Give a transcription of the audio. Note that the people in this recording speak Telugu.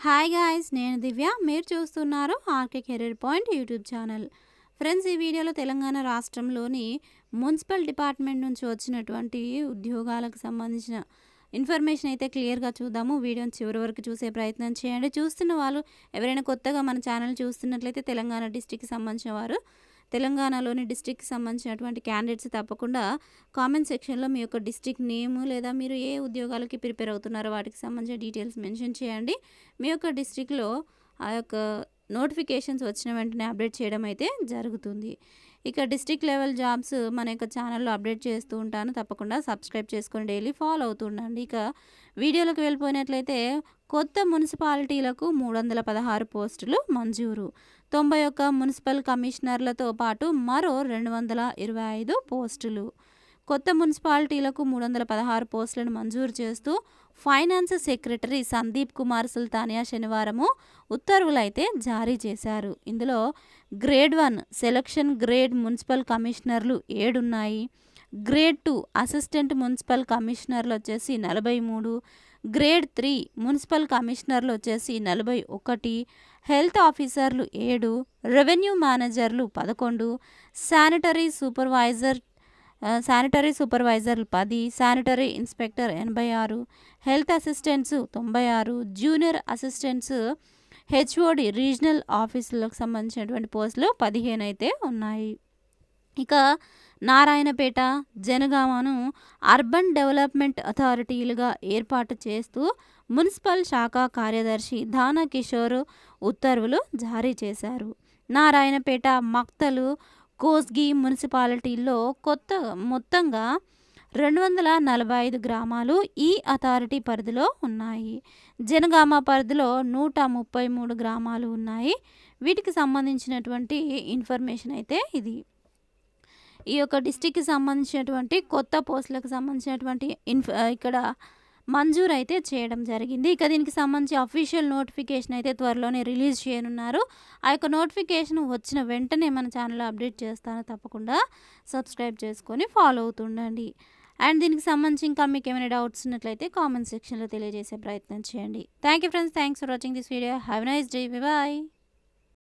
హాయ్ గాయ్స్, నేను దివ్య. మీరు చూస్తున్నారు RK career point YouTube channel. Friends, ఈ వీడియోలో తెలంగాణ రాష్ట్రంలోని మున్సిపల్ డిపార్ట్మెంట్ నుంచి వచ్చినటువంటి ఉద్యోగాలకు సంబంధించిన ఇన్ఫర్మేషన్ అయితే క్లియర్గా చూద్దాము. వీడియోని చివరి వరకు చూసే ప్రయత్నం చేయండి. చూస్తున్న వాళ్ళు ఎవరైనా కొత్తగా మన ఛానల్ చూస్తున్నట్లయితే తెలంగాణ డిస్టిక్కి సంబంధించిన వారు, తెలంగాణలోని డిస్టిక్కి సంబంధించినటువంటి క్యాండిడేట్స్ తప్పకుండా కామెంట్ సెక్షన్లో మీ యొక్క డిస్టిక్ నేము లేదా మీరు ఏ ఉద్యోగాలకి ప్రిపేర్ అవుతున్నారో వాటికి సంబంధించిన డీటెయిల్స్ మెన్షన్ చేయండి. మీ యొక్క డిస్టిక్లో ఆ యొక్క నోటిఫికేషన్స్ వచ్చిన వెంటనే అప్డేట్ చేయడం అయితే జరుగుతుంది. ఇక డిస్ట్రిక్ట్ లెవెల్ జాబ్స్ మన యొక్క ఛానల్లో అప్డేట్ చేస్తూ ఉంటాను. తప్పకుండా సబ్స్క్రైబ్ చేసుకొని డైలీ ఫాలో అవుతుండండి. ఇక వీడియోలోకి వెళ్ళిపోయినట్లయితే కొత్త మున్సిపాలిటీలకు 316 పోస్టులు మంజూరు. 91 మున్సిపల్ కమిషనర్లతో పాటు మరో 225 పోస్టులు. కొత్త మున్సిపాలిటీలకు 316 పోస్టులను మంజూరు చేస్తూ ఫైనాన్స్ సెక్రటరీ సందీప్ కుమార్ సుల్తానియా శనివారము ఉత్తర్వులైతే జారీ చేశారు. ఇందులో గ్రేడ్ 1 సెలక్షన్ గ్రేడ్ మున్సిపల్ కమిషనర్లు 7 ఉన్నాయి. గ్రేడ్ 2 అసిస్టెంట్ మున్సిపల్ కమిషనర్లు వచ్చేసి 43, గ్రేడ్ 3 మున్సిపల్ కమిషనర్లు వచ్చేసి 41, హెల్త్ ఆఫీసర్లు 7, రెవెన్యూ మేనేజర్లు 11, శానిటరీ సూపర్వైజర్లు 10, sanitary inspector 86, health assistants 96, junior assistants HOD regional ఆఫీసులకు సంబంధించినటువంటి పోస్టులు 15 అయితే ఉన్నాయి. ఇక నారాయణపేట, జనగామను అర్బన్ డెవలప్మెంట్ అథారిటీలుగా ఏర్పాటు చేస్తూ మున్సిపల్ శాఖ కార్యదర్శి దానా కిషోర్ ఉత్తర్వులు జారీ చేశారు. నారాయణపేట, మక్తలు, కోస్గి మున్సిపాలిటీల్లో మొత్తంగా 245 గ్రామాలు ఈ అథారిటీ పరిధిలో ఉన్నాయి. జనగామ పరిధిలో 133 గ్రామాలు ఉన్నాయి. వీటికి సంబంధించినటువంటి ఇన్ఫర్మేషన్ అయితే ఇది. ఈ యొక్క డిస్టిక్కి సంబంధించినటువంటి కొత్త పోస్టులకు సంబంధించినటువంటి ఇక్కడ మంజూరు అయితే చేయడం జరిగింది. ఇక దీనికి సంబంధించి అఫీషియల్ నోటిఫికేషన్ అయితే త్వరలోనే రిలీజ్ చేయనున్నారు. ఆ యొక్క నోటిఫికేషన్ వచ్చిన వెంటనే మన ఛానల్లో అప్డేట్ చేస్తాను. తప్పకుండా సబ్స్క్రైబ్ చేసుకొని ఫాలో అవుతుండండి. అండ్ దీనికి సంబంధించి ఇంకా మీకు ఏమైనా డౌట్స్ ఉన్నట్లయితే కామెంట్ సెక్షన్లో తెలియజేసే ప్రయత్నం చేయండి. Thank you friends, thanks for watching this video. Have a nice day. Bye.